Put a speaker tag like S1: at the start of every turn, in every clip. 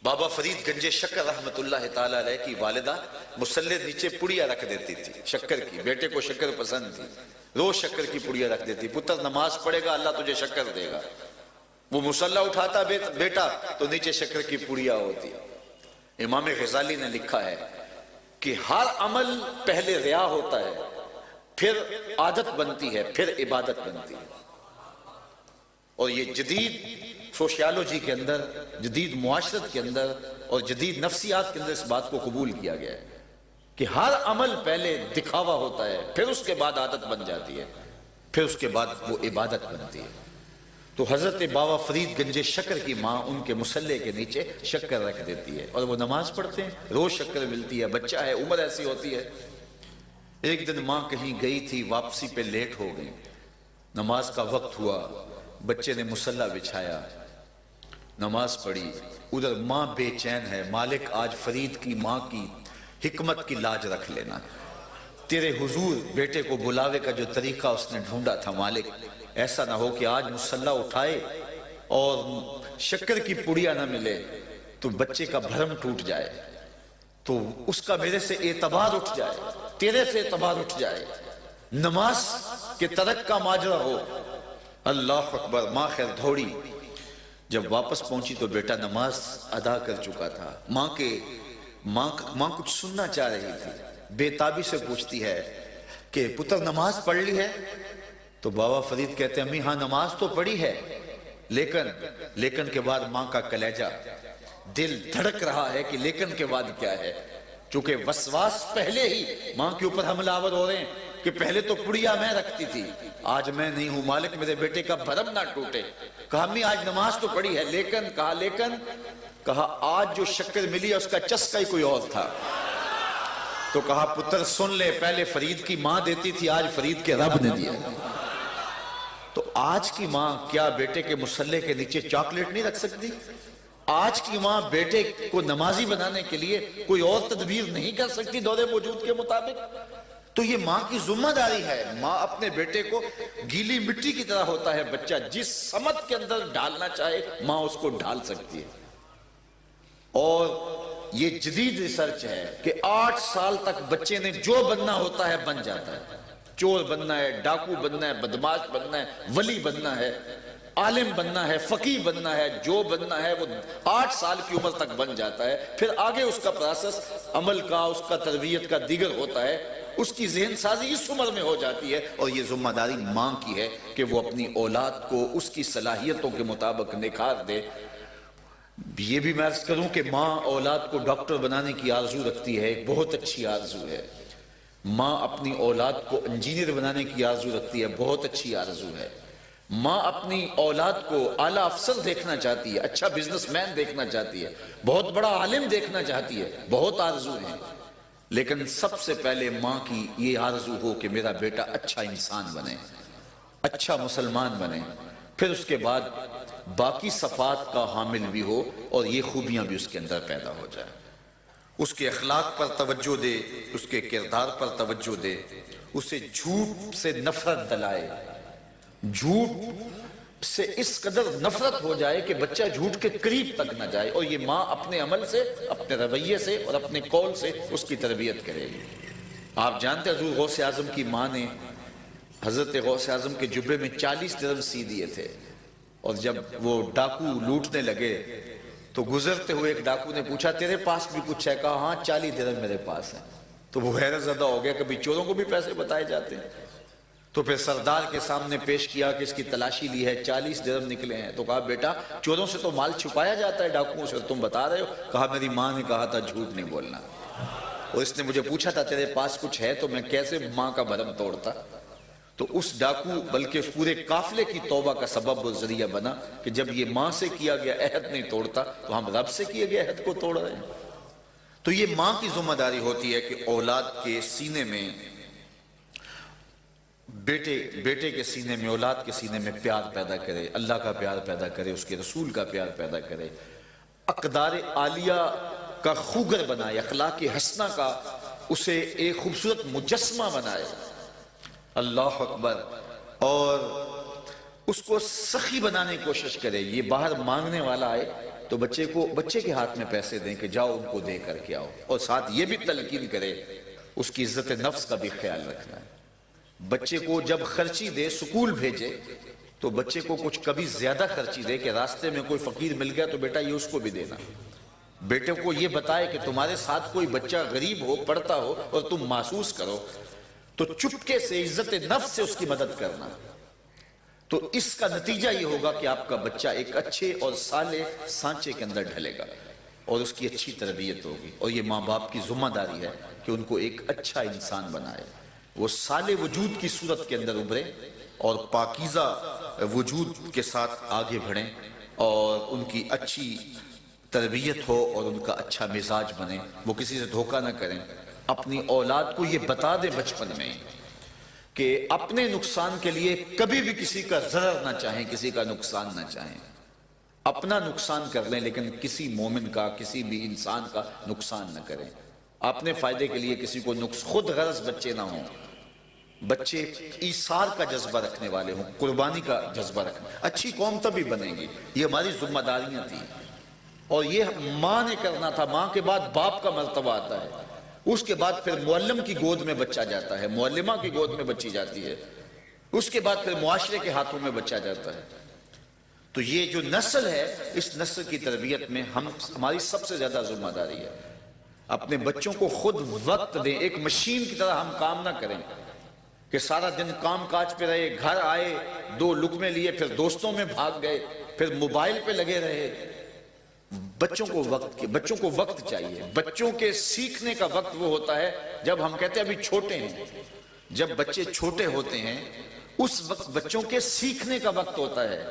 S1: بابا فرید گنج شکر رحمت اللہ تعالیٰ علیہ کی والدہ مصلی نیچے پڑیا رکھ دیتی تھی شکر کی، بیٹے کو شکر پسند تھی، روز شکر کی پڑیا رکھ دیتی، پتر نماز پڑھے گا اللہ تجھے شکر دے گا۔ وہ مصلی اٹھاتا بیٹا تو نیچے شکر کی پڑیا ہوتی۔ امام غزالی نے لکھا ہے کہ ہر عمل پہلے ریا ہوتا ہے، پھر عادت بنتی ہے، پھر عبادت بنتی ہے۔ اور یہ جدید سوشیالوجی کے اندر، جدید معاشرت کے اندر اور جدید نفسیات کے اندر اس بات کو قبول کیا گیا ہے کہ ہر عمل پہلے دکھاوا ہوتا ہے، پھر اس کے بعد عادت بن جاتی ہے، پھر اس کے بعد وہ عبادت بنتی ہے۔ تو حضرت بابا فرید گنج شکر کی ماں ان کے مصلی کے نیچے شکر رکھ دیتی ہے اور وہ نماز پڑھتے ہیں، روز شکر ملتی ہے، بچہ ہے، عمر ایسی ہوتی ہے۔ ایک دن ماں کہیں گئی تھی، واپسی پہ لیٹ ہو گئی، نماز کا وقت ہوا، بچے نے مصلی بچھایا، نماز پڑھی، ادھر ماں بے چین ہے، مالک آج فرید کی ماں کی حکمت کی لاج رکھ لینا، تیرے حضور بیٹے کو بلاوے کا جو طریقہ اس نے ڈھونڈا تھا، مالک ایسا نہ ہو کہ آج مصلی اٹھائے اور شکر کی پڑیا نہ ملے تو بچے کا بھرم ٹوٹ جائے، تو اس کا میرے سے اعتبار اٹھ جائے، تیرے سے اعتبار اٹھ جائے، نماز کے ترک کا ماجرا ہو۔ اللہ اکبر، ماں خیر دھوڑی، جب واپس پہنچی تو بیٹا نماز ادا کر چکا تھا۔ ماں کچھ سننا چاہ رہی تھی، بے تابی سے پوچھتی ہے کہ پتر نماز پڑھ لی ہے؟ تو بابا فرید کہتے ہیں امی ہاں نماز تو پڑھی ہے، لیکن کے بعد ماں کا کلیجہ، دل دھڑک رہا ہے کہ لیکن کے بعد کیا ہے، چونکہ وسواس پہلے ہی ماں کے اوپر حملہ آور ہو رہے ہیں کہ پہلے تو پڑیا میں رکھتی تھی، آج میں نہیں ہوں، مالک میرے بیٹے کا بھرم نہ ٹوٹے۔ کہا امی آج نماز تو پڑھی ہے، کہا آج جو شکر ملی ہے اس کا چسکا ہی کوئی اور تھا۔ تو کہا پتر سن لے، پہلے فرید کی ماں دیتی تھی، آج فرید کے رب نے دیا۔ تو آج کی ماں کیا بیٹے کے مصلی کے نیچے چاکلیٹ نہیں رکھ سکتی؟ آج کی ماں بیٹے کو نمازی بنانے کے لیے کوئی اور تدبیر نہیں کر سکتی دور موجود کے مطابق؟ تو یہ ماں کی ذمہ داری ہے، ماں اپنے بیٹے کو گیلی مٹی کی طرح ہوتا ہے بچہ، جس سمت کے اندر ڈالنا چاہے ماں اس کو ڈال سکتی ہے۔ اور یہ جدید ریسرچ ہے کہ 8 سال تک بچے نے جو بننا ہوتا ہے بن جاتا ہے، چور بننا ہے، ڈاکو بننا ہے، بدماش بننا ہے، ولی بننا ہے، عالم بننا ہے، فقیہ بننا ہے، جو بننا ہے وہ 8 سال کی عمر تک بن جاتا ہے۔ پھر آگے اس کا پروسیس عمل کا، اس کا تربیت کا دیگر ہوتا ہے، اس کی ذہن سازی اس عمر میں ہو جاتی ہے، اور یہ ذمہ داری ماں کی ہے کہ وہ اپنی اولاد کو اس کی صلاحیتوں کے مطابق نکھار دے۔ یہ بھی میں عرض کروں کہ ماں اولاد کو ڈاکٹر بنانے کی آرزو رکھتی ہے، ایک بہت اچھی آرزو ہے۔ ماں اپنی اولاد کو انجینئر بنانے کی آرزو رکھتی ہے، بہت اچھی آرزو ہے۔ ماں اپنی اولاد کو اعلیٰ افسر دیکھنا چاہتی ہے، اچھا بزنس مین دیکھنا چاہتی ہے، بہت بڑا عالم دیکھنا چاہتی ہے، بہت آرزو ہیں۔ لیکن سب سے پہلے ماں کی یہ آرزو ہو کہ میرا بیٹا اچھا انسان بنے، اچھا مسلمان بنے، پھر اس کے بعد باقی صفات کا حامل بھی ہو اور یہ خوبیاں بھی اس کے اندر پیدا ہو جائیں۔ اس کے اخلاق پر توجہ دے، اس کے کردار پر توجہ دے، اسے جھوٹ سے نفرت دلائے، جھوٹ سے اس قدر نفرت ہو جائے کہ بچہ جھوٹ کے قریب تک نہ جائے، اور یہ ماں اپنے عمل سے، اپنے رویے سے اور اپنے قول سے اس کی تربیت کرے گی۔ آپ جانتے ہیں حضور غوث اعظم کی ماں نے حضرت غوث اعظم کے جبے میں 40 درہم سی دیے تھے، اور جب وہ ڈاکو لوٹنے لگے تو گزرتے ہوئے ایک ڈاکو نے پوچھا تیرے پاس بھی کچھ ہے؟ کہا ہاں 40 درہم میرے پاس ہیں۔ تو وہ حیرت زدہ ہو گیا، کبھی چوروں کو بھی پیسے بتائے جاتے ہیں؟ تو پھر سردار کے سامنے پیش کیا کہ اس کی تلاشی لی ہے، 40 درہم نکلے ہیں۔ تو کہا بیٹا چوروں سے تو مال چھپایا جاتا ہے، ڈاکوؤں سے تم بتا رہے ہو؟ کہا میری ماں نے کہا تھا جھوٹ نہیں بولنا، اور اس نے مجھے پوچھا تھا تیرے پاس کچھ ہے، تو میں کیسے ماں کا بھرم توڑتا؟ تو اس ڈاکو بلکہ اس پورے قافلے کی توبہ کا سبب و ذریعہ بنا کہ جب یہ ماں سے کیا گیا عہد نہیں توڑتا تو ہم رب سے کیے گئے عہد کو توڑ رہے ہیں۔ تو یہ ماں کی ذمہ داری ہوتی ہے کہ اولاد کے سینے میں، بیٹے کے سینے میں، اولاد کے سینے میں پیار پیدا کرے، اللہ کا پیار پیدا کرے، اس کے رسول کا پیار پیدا کرے، اقدار عالیہ کا خوگر بنائے، اخلاق حسنہ کا اسے ایک خوبصورت مجسمہ بنائے، اللہ اکبر، اور اس کو سخی بنانے کی کوشش کرے۔ یہ باہر مانگنے والا آئے تو بچے کے ہاتھ میں پیسے دیں کہ جاؤ ان کو دے کر کے آؤ، اور ساتھ یہ بھی تلقین کرے اس کی عزت نفس کا بھی خیال رکھنا ہے۔ بچے کو جب خرچی دے، سکول بھیجے، تو بچے کو کچھ کبھی زیادہ خرچی دے کہ راستے میں کوئی فقیر مل گیا تو بیٹا یہ اس کو بھی دینا۔ بیٹے کو یہ بتائے کہ تمہارے ساتھ کوئی بچہ غریب ہو، پڑھتا ہو اور تم محسوس کرو تو چپکے سے عزت نفس سے اس کی مدد کرنا۔ تو اس کا نتیجہ یہ ہوگا کہ آپ کا بچہ ایک اچھے اور صالح سانچے کے اندر ڈھلے گا اور اس کی اچھی تربیت ہوگی، اور یہ ماں باپ کی ذمہ داری ہے کہ ان کو ایک اچھا انسان بنائے، وہ صالح وجود کی صورت کے اندر ابھرے اور پاکیزہ وجود کے ساتھ آگے بڑھیں، اور ان کی اچھی تربیت ہو اور ان کا اچھا مزاج بنے، وہ کسی سے دھوکہ نہ کریں۔ اپنی اولاد کو یہ بتا دیں بچپن میں کہ اپنے نقصان کے لیے کبھی بھی کسی کا ضرر نہ چاہیں، کسی کا نقصان نہ چاہیں۔ اپنا نقصان کر لیں لیکن کسی مومن کا، کسی بھی انسان کا نقصان نہ کریں۔ اپنے فائدے کے لیے کسی کو خود غرض بچے نہ ہوں، بچے ایثار کا جذبہ رکھنے والے ہوں، قربانی کا جذبہ رکھنے، اچھی قوم تبھی بنے گی۔ یہ ہماری ذمہ داریاں تھیں، اور یہ ماں نے کرنا تھا۔ ماں کے بعد باپ کا مرتبہ آتا ہے، اس کے بعد پھر معلم کی گود میں بچہ جاتا ہے، معلمہ کی گود میں بچی جاتی ہے، اس کے بعد پھر معاشرے کے ہاتھوں میں بچہ جاتا ہے۔ تو یہ جو نسل ہے، اس نسل کی تربیت میں ہماری سب سے زیادہ ذمہ داری ہے۔ اپنے بچوں کو خود وقت دیں، ایک مشین کی طرح ہم کام نہ کریں کہ سارا دن کام کاج پہ رہے، گھر آئے، 2 لقمے لیے، پھر دوستوں میں بھاگ گئے، پھر موبائل پہ لگے رہے۔ بچوں کو وقت چاہیے۔ بچوں کے سیکھنے کا وقت وہ ہوتا ہے جب ہم کہتے ہیں ابھی چھوٹے ہیں، جب بچے چھوٹے ہوتے ہیں اس وقت بچوں کے سیکھنے کا وقت ہوتا ہے،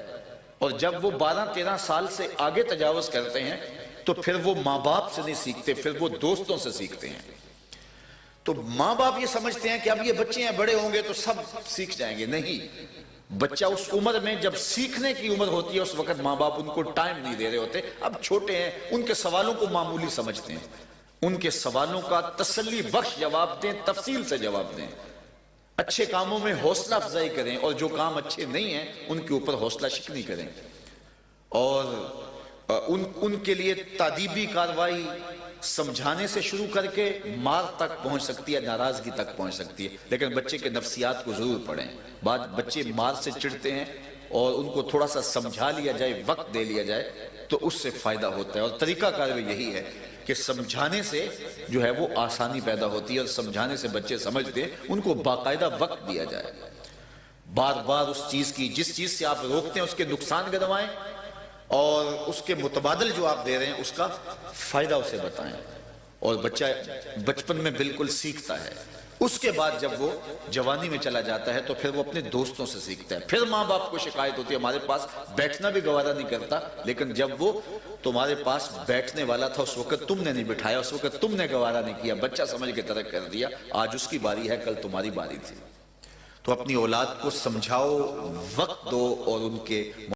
S1: اور جب وہ 12-13 سال سے آگے تجاوز کرتے ہیں تو پھر وہ ماں باپ سے نہیں سیکھتے، پھر وہ دوستوں سے سیکھتے ہیں۔ تو ماں باپ یہ سمجھتے ہیں کہ اب یہ بچے ہیں، بڑے ہوں گے تو سب سیکھ جائیں گے۔ نہیں، بچہ اس عمر میں جب سیکھنے کی عمر ہوتی ہے اس وقت ماں باپ ان کو ٹائم نہیں دے رہے ہوتے۔ اب چھوٹے ہیں، ان کے سوالوں کو معمولی سمجھتے ہیں، ان کے سوالوں کا تسلی بخش جواب دیں، تفصیل سے جواب دیں، اچھے کاموں میں حوصلہ افزائی کریں، اور جو کام اچھے نہیں ہیں ان کے اوپر حوصلہ شکنی کریں، اور ان کے لیے تادیبی کاروائی سمجھانے سے شروع کر کے مار تک پہنچ سکتی ہے، ناراضگی تک پہنچ سکتی ہے، لیکن بچے کے نفسیات کو ضرور پڑھیں۔ بعض بچے مار سے چڑھتے ہیں، اور ان کو تھوڑا سا سمجھا لیا جائے، وقت دے لیا جائے تو اس سے فائدہ ہوتا ہے، اور طریقہ کار بھی یہی ہے کہ سمجھانے سے جو ہے وہ آسانی پیدا ہوتی ہے، اور سمجھانے سے بچے سمجھتے ہیں، ان کو باقاعدہ وقت دیا جائے، بار بار اس چیز کی، جس چیز سے آپ روکتے ہیں اس کے نقصان گنوائیں، اور اس کے متبادل جو آپ دے رہے ہیں اس کا فائدہ اسے بتائیں، اور بچہ بچپن میں بالکل سیکھتا ہے۔ اس کے بعد جب وہ جوانی میں چلا جاتا ہے تو پھر وہ اپنے دوستوں سے سیکھتا ہے، پھر ماں باپ کو شکایت ہوتی ہے ہمارے پاس بیٹھنا بھی گوارا نہیں کرتا، لیکن جب وہ تمہارے پاس بیٹھنے والا تھا اس وقت تم نے نہیں بٹھایا، اس وقت تم نے گوارا نہیں کیا، بچہ سمجھ کے ترک کر دیا، آج اس کی باری ہے، کل تمہاری باری تھی۔ تو اپنی اولاد کو سمجھاؤ، وقت دو، اور ان کے